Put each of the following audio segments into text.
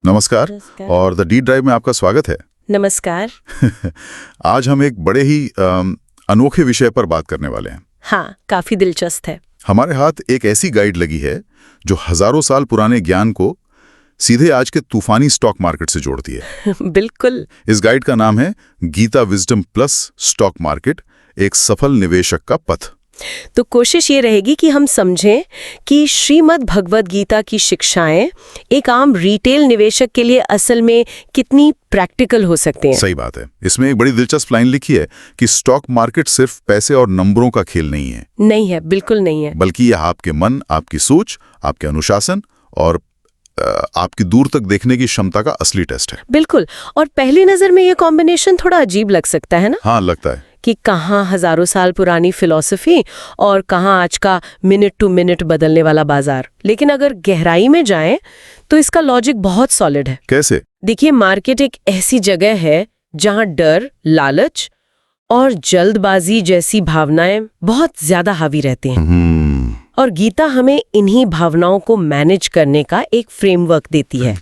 नमस्कार। और the deep drive में आपका स्वागत है। नमस्कार। आज हम एक बड़े ही अनोखे विषय पर बात करने वाले हैं। हाँ, काफी दिलचस्प है। हमारे हाथ एक ऐसी गाइड लगी है जो हजारों साल पुराने ज्ञान को सीधे आज के तूफानी स्टॉक मार्केट से जोड़ती है। बिल्कुल। इस गाइड का नाम है Gita wisdom plus stock market, एक सफल निवेशक का पथ। तो कोशिश ये रहेगी कि हम समझें कि श्रीमद् भगवद गीता की शिक्षाएं एक आम रिटेल निवेशक के लिए असल में कितनी प्रैक्टिकल हो सकते हैं। सही बात है। इसमें एक बड़ी दिलचस्प लाइन लिखी है कि स्टॉक मार्केट सिर्फ पैसे और नंबरों का खेल नहीं है। नहीं है, बिल्कुल नहीं है। बल्कि यह आपके मन, आपकी सोच, आपके अनुशासन और आपकी दूर तक देखने की क्षमता का असली टेस्ट है। बिल्कुल। और पहली नजर में ये कॉम्बिनेशन थोड़ा अजीब लग सकता है ना। हाँ, लगता है कि कहाँ हजारों साल पुरानी फिलॉसफी और कहाँ आज का मिनट टू मिनट बदलने वाला बाजार। लेकिन अगर गहराई में जाएं तो इसका लॉजिक बहुत सॉलिड है। कैसे? देखिए, मार्केट एक ऐसी जगह है जहाँ डर, लालच और जल्दबाजी जैसी भावनाएं बहुत ज्यादा हावी रहती हैं। और गीता हमें इन्हीं भावनाओं को मैनेज करने का एक फ्रेमवर्क देती है।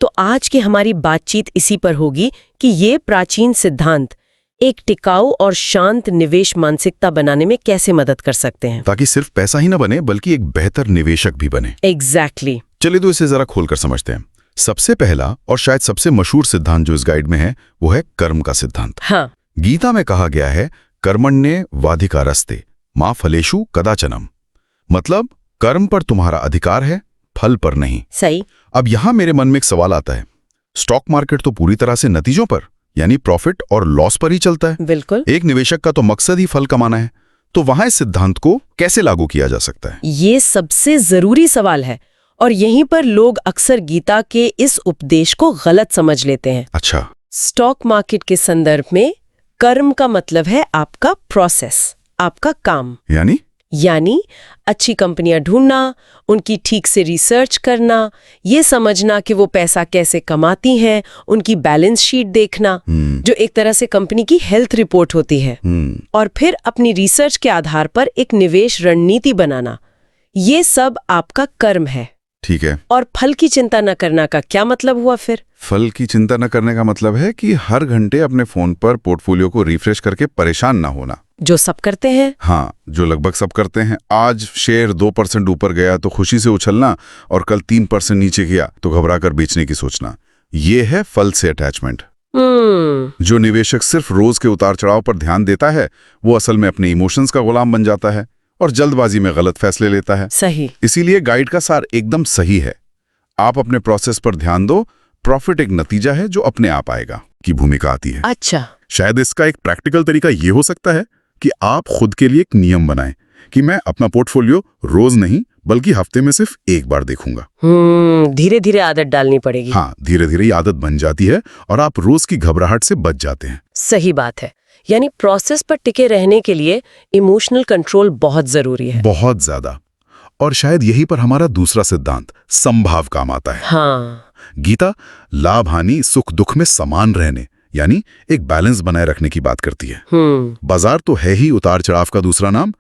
तो आज की हमारी बातचीत इसी पर होगी कि ये प्राचीन सिद्धांत एक टिकाऊ और शांत निवेश मानसिकता बनाने में कैसे मदद कर सकते हैं, ताकि सिर्फ पैसा ही न बने बल्कि एक बेहतर निवेशक भी बने। एग्जैक्टली। चलिए तो इसे जरा खोलकर समझते हैं। सबसे पहला और शायद सबसे मशहूर सिद्धांत जो इस गाइड में है वो है कर्म का सिद्धांत। हाँ। गीता में कहा गया है कर्मण्ये वाधिकारस्ते मा फलेषु कदाचनम। मतलब कर्म पर तुम्हारा अधिकार है, फल पर नहीं। सही। अब यहां मेरे मन में एक सवाल आता है, स्टॉक मार्केट तो पूरी तरह से नतीजों पर यानी प्रॉफिट और लॉस पर ही चलता है। बिल्कुल। एक निवेशक का तो मकसद ही फल कमाना है। तो वहां इस सिद्धांत को कैसे लागू किया जा सकता है? ये सबसे जरूरी सवाल है और यहीं पर लोग अक्सर गीता के इस उपदेश को गलत समझ लेते हैं। अच्छा। स्टॉक मार्केट के संदर्भ में कर्म का मतलब है आपका प्रोसेस, आपका काम। यानी अच्छी कंपनियां ढूंढना, उनकी ठीक से रिसर्च करना, ये समझना कि वो पैसा कैसे कमाती हैं, उनकी बैलेंस शीट देखना, जो एक तरह से कंपनी की हेल्थ रिपोर्ट होती है। और फिर अपनी रिसर्च के आधार पर एक निवेश रणनीति बनाना, ये सब आपका कर्म है। ठीक है। और फल की चिंता न करना का क्या मतलब हुआ फिर? फल की चिंता न करने का मतलब है कि हर घंटे अपने फोन पर पोर्टफोलियो को रिफ्रेश करके परेशान ना होना। जो सब करते हैं। हाँ, जो लगभग सब करते हैं। आज शेयर 2% ऊपर गया तो खुशी से उछलना और कल 3% नीचे गया तो घबराकर बेचने की सोचना। ये है फल से अटैचमेंट। जो निवेशक सिर्फ रोज के उतार चढ़ाव पर ध्यान देता है वो असल में अपने इमोशंस का गुलाम बन जाता है और जल्दबाजी में गलत फैसले लेता है। सही। इसीलिए गाइड का सार एकदम सही है। आप अपने प्रोसेस पर ध्यान दो, प्रॉफिट एक नतीजा है जो अपने आप आएगा की भूमिका आती है। अच्छा। शायद इसका एक प्रैक्टिकल तरीका ये हो सकता है कि आप खुद के लिए एक नियम बनाएं कि मैं अपना पोर्टफोलियो रोज नहीं बल्कि हफ्ते में सिर्फ एक बार देखूंगा। धीरे धीरे आदत डालनी पड़ेगी। हाँ, धीरे धीरे आदत बन जाती है और आप रोज की घबराहट से बच जाते हैं। सही बात है। यानी प्रोसेस पर टिके रहने के लिए इमोशनल कंट्रोल बहुत जरूरी है। बहुत ज्यादा। और शायद यही पर हमारा दूसरा सिद्धांत संभाव काम आता है। हाँ। गीता लाभ हानि सुख दुख में समान रहने यानी एक बैलेंस बनाए रखने की बात करती है। बाजार तो है ही उतार चढ़ाव का दूसरा नाम।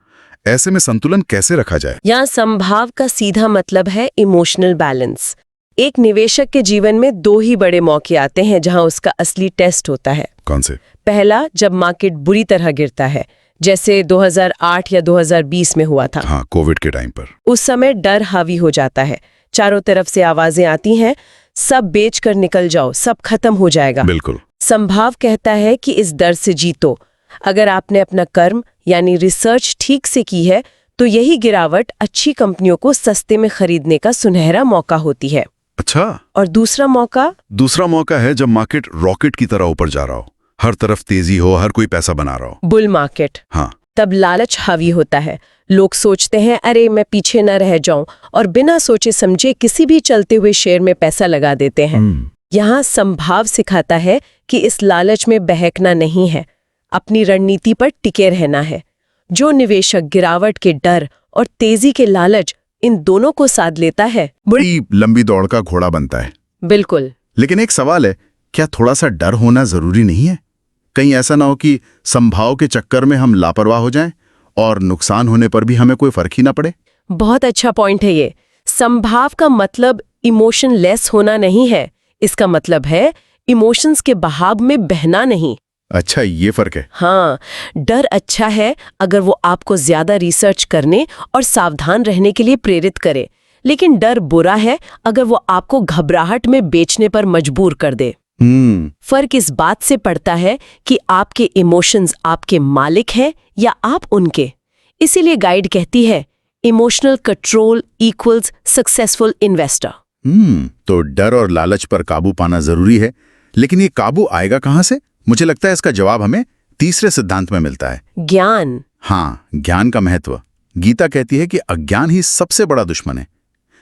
ऐसे में संतुलन कैसे रखा जाए? यहाँ संभाव का सीधा मतलब है इमोशनल बैलेंस। एक निवेशक के जीवन में दो ही बड़े मौके आते हैं जहां उसका असली टेस्ट होता है। कौन से? पहला, जब मार्केट बुरी तरह गिरता है, जैसे 2008 या 2020 में हुआ था। हाँ, कोविड के टाइम पर। उस समय डर हावी हो जाता है, चारों तरफ से आवाजें आती हैं, सब बेच कर निकल जाओ, सब खत्म हो जाएगा। बिल्कुल। संभाव कहता है कि इस डर से जीतो। अगर आपने अपना कर्म यानी रिसर्च ठीक से की है तो यही गिरावट अच्छी कंपनियों को सस्ते में खरीदने का सुनहरा मौका होती है। अच्छा। और दूसरा मौका है जब मार्केट रॉकेट की तरह ऊपर जा रहा हो, हर तरफ तेजी हो, हर कोई पैसा बना रहा हो। Bull market. हाँ। तब लालच हावी होता है। लोग सोचते हैं अरे मैं पीछे न रह जाऊं, और बिना सोचे समझे किसी भी चलते हुए शेयर में पैसा लगा देते हैं। यहाँ संभाव सिखाता है कि इस लालच में बहकना नहीं है, अपनी रणनीति पर टिके रहना है। जो निवेशक गिरावट के डर और तेजी के लालच इन दोनों को साध लेता है, बड़ी लंबी दौड़ का घोड़ा बनता है। बिल्कुल। लेकिन एक सवाल है, क्या थोड़ा सा डर होना जरूरी नहीं है? कहीं ऐसा ना हो कि संभाव के चक्कर में हम लापरवाह हो जाएं और नुकसान होने पर भी हमें कोई फर्क ही ना पड़े? बहुत अच्छा पॉइंट है ये। संभाव का मतलब इमोशन लेस होना नहीं है, इसका मतलब है इमोशंस के बहाव में बहना नहीं। अच्छा, ये फर्क है। हाँ, डर अच्छा है अगर वो आपको ज्यादा रिसर्च करने और सावधान रहने के लिए प्रेरित करे, लेकिन डर बुरा है अगर वो आपको घबराहट में बेचने पर मजबूर कर दे। फर्क इस बात से पड़ता है कि आपके इमोशंस आपके मालिक हैं या आप उनके। इसीलिए गाइड कहती है emotional control equals successful investor. तो डर और लालच पर काबू पाना जरूरी है, लेकिन ये काबू आएगा कहाँ से? मुझे लगता है इसका जवाब हमें तीसरे सिद्धांत में मिलता है, ज्ञान। हाँ, ज्ञान का महत्व। गीता कहती है कि अज्ञान ही सबसे बड़ा दुश्मन है।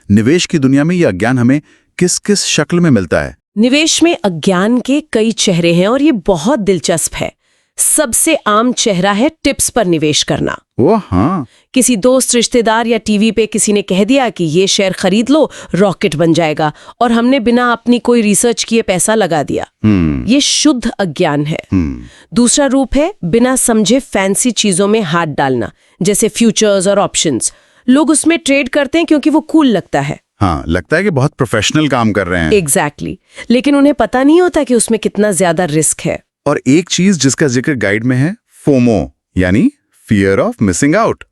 निवेश की दुनिया में यह अज्ञान हमें किस किस शक्ल में मिलता है? निवेश में अज्ञान के कई चेहरे हैं और ये बहुत दिलचस्प है। सबसे आम चेहरा है टिप्स पर निवेश करना। वो हाँ, किसी दोस्त, रिश्तेदार या टीवी पे किसी ने कह दिया कि ये शेयर खरीद लो, रॉकेट बन जाएगा, और हमने बिना अपनी कोई रिसर्च किए पैसा लगा दिया। ये शुद्ध अज्ञान है। दूसरा रूप है बिना समझे फैंसी चीजों में हाथ डालना, जैसे फ्यूचर्स और ऑप्शंस। लोग उसमें ट्रेड करते हैं क्योंकि वो कूल लगता है। हाँ, लगता है कि बहुत प्रोफेशनल काम कर रहे हैं। एग्जैक्टली, लेकिन उन्हें पता नहीं होता कि उसमें कितना ज्यादा रिस्क है। और एक चीज जिसका जिक्र गाइड में है, फोमो, यानी फियर ऑफ मिसिंग आउट।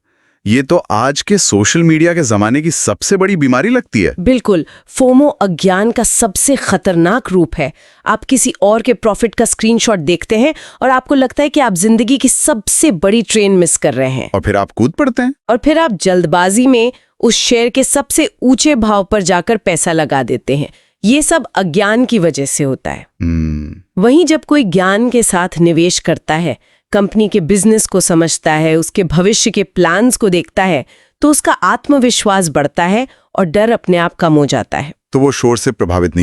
ये तो आज के सोशल मीडिया के जमाने की सबसे बड़ी बीमारी लगती है। बिल्कुल, फोमो अज्ञान का सबसे खतरनाक रूप है। आप किसी और के प्रॉफिट का स्क्रीनशॉट देखते हैं और आपको लगता है कि आप जिंदगी की सबसे बड़ी ट्रेन मिस कर रहे हैं, और फिर आप कूद पड़ते हैं। और फिर आप जल्दबाजी में उस शेयर के सबसे ऊंचे भाव पर जाकर पैसा लगा देते हैं। ये सब अज्ञान की वजह से होता है। वहीं जब कोई ज्ञान के साथ निवेश करता है, कंपनी के बिजनेस को समझता है, उसके भविष्य के प्लान्स को देखता है, तो उसका आत्मविश्वास बढ़ता है और डर अपने आप कम हो जाता है। तो वो शोर से प्रभावित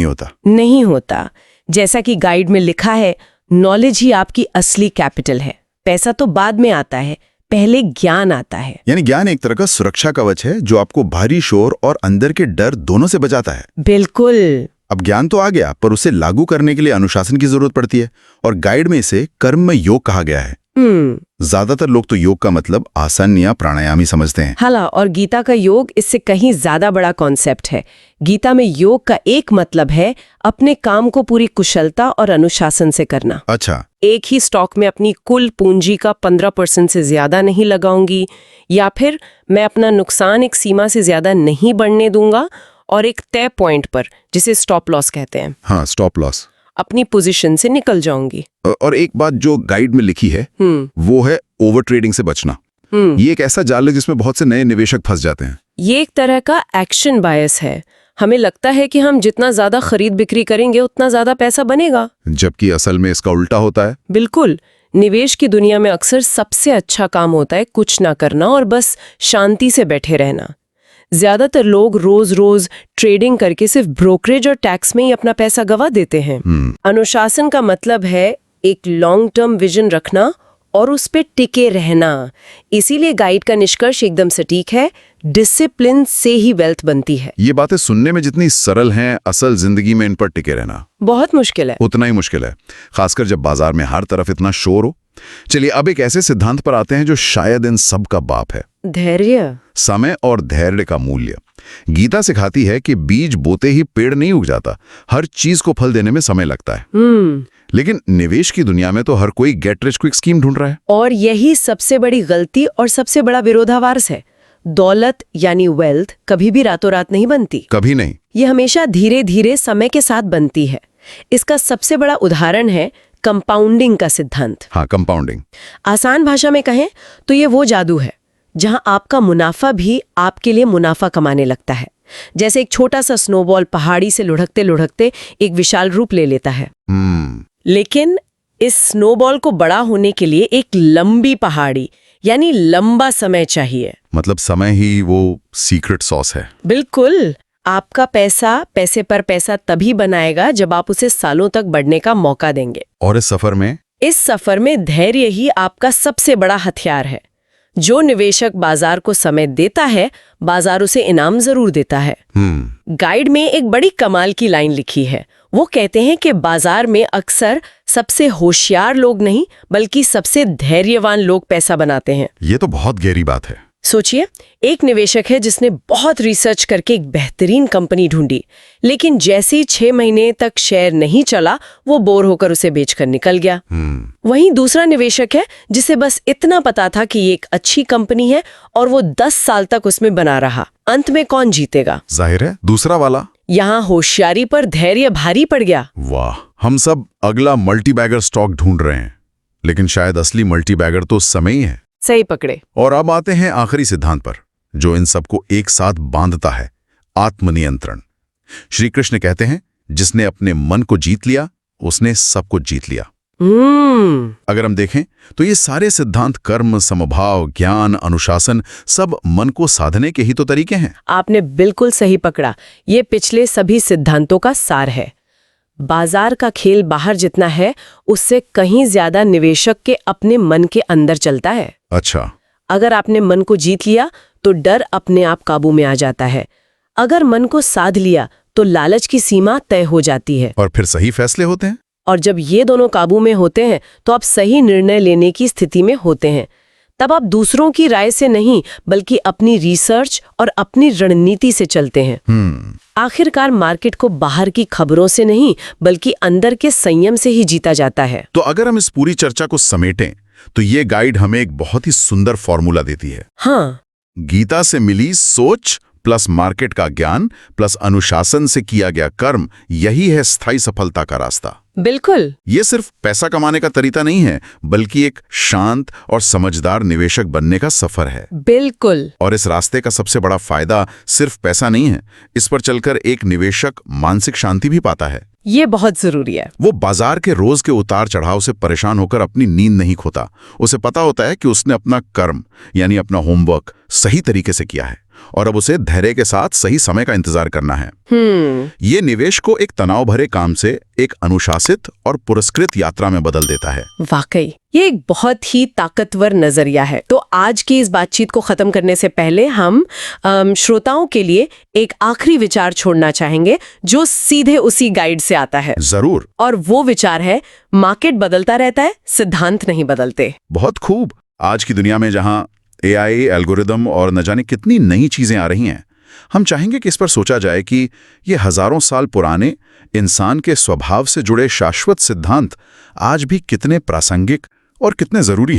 नहीं होता। जैसा कि गाइड में लिखा है, नॉलेज ही आपकी असली कैपिटल है। पैसा तो बाद में आता है, पहले ज्ञान आता है। यानी ज्ञान एक तरह का सुरक्षा कवच है जो आपको बाहरी शोर और अंदर के डर दोनों से बचाता है। बिल्कुल। अब ज्ञान तो आ गया, पर उसे लागू करने के लिए अनुशासन की जरूरत पड़ती है, और गाइड में इसे कर्म योग कहा गया है। ज्यादातर लोग तो योग का मतलब आसन या प्राणायाम ही समझते हैं। हाला, और गीता का योग इससे कहीं ज्यादा बड़ा कॉन्सेप्ट है। गीता में योग का एक मतलब है अपने काम को पूरी कुशलता और अनुशासन से करना। अच्छा, एक ही स्टॉक में अपनी कुल पूंजी का 15% से ज्यादा नहीं लगाऊंगी, या फिर मैं अपना नुकसान एक सीमा से ज्यादा नहीं बढ़ने दूंगा, और एक तय पॉइंट पर, जिसे स्टॉप लॉस कहते हैं, हाँ, स्टॉप लॉस, अपनी पोजीशन से निकल जाऊंगी। और एक बात जो गाइड में लिखी है वो है ओवर ट्रेडिंग से बचना। ये एक ऐसा जाल है जिसमें बहुत से नए निवेशक फंस जाते हैं। ये एक तरह का एक्शन बायस है। हमें लगता है कि हम जितना ज्यादा खरीद बिक्री करेंगे उतना ज्यादा पैसा बनेगा, जबकि असल में इसका उल्टा होता है। बिल्कुल। निवेश की दुनिया में अक्सर सबसे अच्छा काम होता है कुछ ना करना और बस शांति से बैठे रहना। ज्यादातर लोग रोज रोज ट्रेडिंग करके सिर्फ ब्रोकरेज और टैक्स में ही अपना पैसा गवा देते हैं। अनुशासन का मतलब है एक लॉन्ग टर्म विजन रखना और उस पे टिके रहना। इसीलिए गाइड का निष्कर्ष एकदम सटीक है, डिसिप्लिन से ही वेल्थ बनती है। ये बातें सुनने में जितनी सरल हैं, असल जिंदगी में इन पर टिके रहना बहुत मुश्किल है। उतना ही मुश्किल है, खासकर जब बाजार में हर तरफ इतना शोर हो। चलिए अब एक ऐसे सिद्धांत पर आते हैं जो शायद इन सब का बाप है, धैर्य। समय और धैर्य का मूल्य। गीता सिखाती है कि बीज बोते ही पेड़ नहीं उग जाता, हर चीज को फल देने में समय लगता है। लेकिन निवेश की दुनिया में तो हर कोई गेट रिच क्विक स्कीम ढूंढ रहा है, और यही सबसे बड़ी गलती और सबसे बड़ा विरोधाभास है। दौलत यानी वेल्थ कभी भी रातों रात नहीं बनती, कभी नहीं। ये हमेशा धीरे धीरे समय के साथ बनती है। इसका सबसे बड़ा उदाहरण है कंपाउंडिंग का सिद्धांत। हाँ, कंपाउंडिंग। आसान भाषा में कहें तो ये वो जादू है जहां आपका मुनाफा भी आपके लिए मुनाफा कमाने लगता है। जैसे एक छोटा सा स्नोबॉल पहाड़ी से लुढ़कते लुढ़कते एक विशाल रूप ले लेता है। लेकिन इस स्नोबॉल को बड़ा होने के लिए एक लंबी पहाड़ी यानी लंबा समय चाहिए। मतलब समय ही वो सीक्रेट सॉस है। बिल्कुल। आपका पैसे पर पैसा तभी बनाएगा जब आप उसे सालों तक बढ़ने का मौका देंगे। और इस सफर में धैर्य ही आपका सबसे बड़ा हथियार है। जो निवेशक बाजार को समय देता है, बाजार उसे इनाम जरूर देता है। गाइड में एक बड़ी कमाल की लाइन लिखी है। वो कहते हैं कि बाजार में अक्सर सबसे होशियार लोग नहीं बल्कि सबसे धैर्यवान लोग पैसा बनाते हैं। ये तो बहुत गहरी बात है। सोचिए, एक निवेशक है जिसने बहुत रिसर्च करके एक बेहतरीन कंपनी ढूंढी, लेकिन जैसे ही 6 महीने तक शेयर नहीं चला, वो बोर होकर उसे बेचकर निकल गया। वहीं दूसरा निवेशक है जिसे बस इतना पता था कि ये एक अच्छी कंपनी है और वो 10 साल तक उसमें बना रहा। अंत में कौन जीतेगा? जाहिर है दूसरा वाला। यहाँ होशियारी पर धैर्य भारी पड़ गया। वाह, हम सब अगला मल्टीबैगर स्टॉक ढूंढ रहे हैं, लेकिन शायद असली मल्टीबैगर तो समय ही है। सही पकड़े। और अब आते हैं आखिरी सिद्धांत पर, जो इन सबको एक साथ बांधता है, आत्मनियंत्रण। श्री कृष्ण कहते हैं, जिसने अपने मन को जीत लिया उसने सब कुछ जीत लिया। अगर हम देखें तो ये सारे सिद्धांत कर्म, समभाव, ज्ञान, अनुशासन सब मन को साधने के ही तो तरीके हैं। आपने बिल्कुल सही पकड़ा। ये पिछले सभी सिद्धांतों का सार है। बाजार का खेल बाहर जितना है, उससे कहीं ज्यादा निवेशक के अपने मन के अंदर चलता है। अच्छा। अगर आपने मन को जीत लिया तो डर अपने आप काबू में आ जाता है। अगर मन को साध लिया तो लालच की सीमा तय हो जाती है। और फिर सही फैसले होते हैं। और जब ये दोनों काबू में होते हैं तो आप सही निर्णय लेने की स्थिति में होते हैं। तब आप दूसरों की राय से नहीं, बल्कि अपनी रिसर्च और अपनी रणनीति से चलते हैं। आखिरकार मार्केट को बाहर की खबरों से नहीं, बल्कि अंदर के संयम से ही जीता जाता है। तो अगर हम इस पूरी चर्चा को समेटें तो ये गाइड हमें एक बहुत ही सुंदर फॉर्मूला देती है। हाँ, गीता से मिली सोच प्लस मार्केट का ज्ञान प्लस अनुशासन से किया गया कर्म, यही है स्थायी सफलता का रास्ता। बिल्कुल। ये सिर्फ पैसा कमाने का तरीका नहीं है, बल्कि एक शांत और समझदार निवेशक बनने का सफर है। बिल्कुल। और इस रास्ते का सबसे बड़ा फायदा सिर्फ पैसा नहीं है। इस पर चलकर एक निवेशक मानसिक शांति भी पाता है। ये बहुत जरूरी है। वो बाजार के रोज के उतार चढ़ाव से परेशान होकर अपनी नींद नहीं खोता। उसे पता होता है कि उसने अपना कर्म यानी अपना होमवर्क सही तरीके से किया है और अब उसे धैर्य के साथ सही समय का इंतजार करना है। ये निवेश को एक तनाव भरे काम से एक अनुशासित और पुरस्कृत यात्रा में बदल देता है। वाकई ये एक बहुत ही ताकतवर नजरिया है। तो आज की इस बातचीत को खत्म करने से पहले हम श्रोताओं के लिए एक आखिरी विचार छोड़ना चाहेंगे, जो सीधे उसी गाइड से आता है। जरूर। और वो विचार है, मार्केट बदलता रहता है, सिद्धांत नहीं बदलते। बहुत खूब। आज की दुनिया में जहां AI, एल्गोरिदम और न जाने कितनी नई चीजें आ रही हैं, हम चाहेंगे कि इस पर सोचा जाए कि ये हजारों साल पुराने इंसान के स्वभाव से जुड़े शाश्वत सिद्धांत आज भी कितने प्रासंगिक और कितने जरूरी हैं।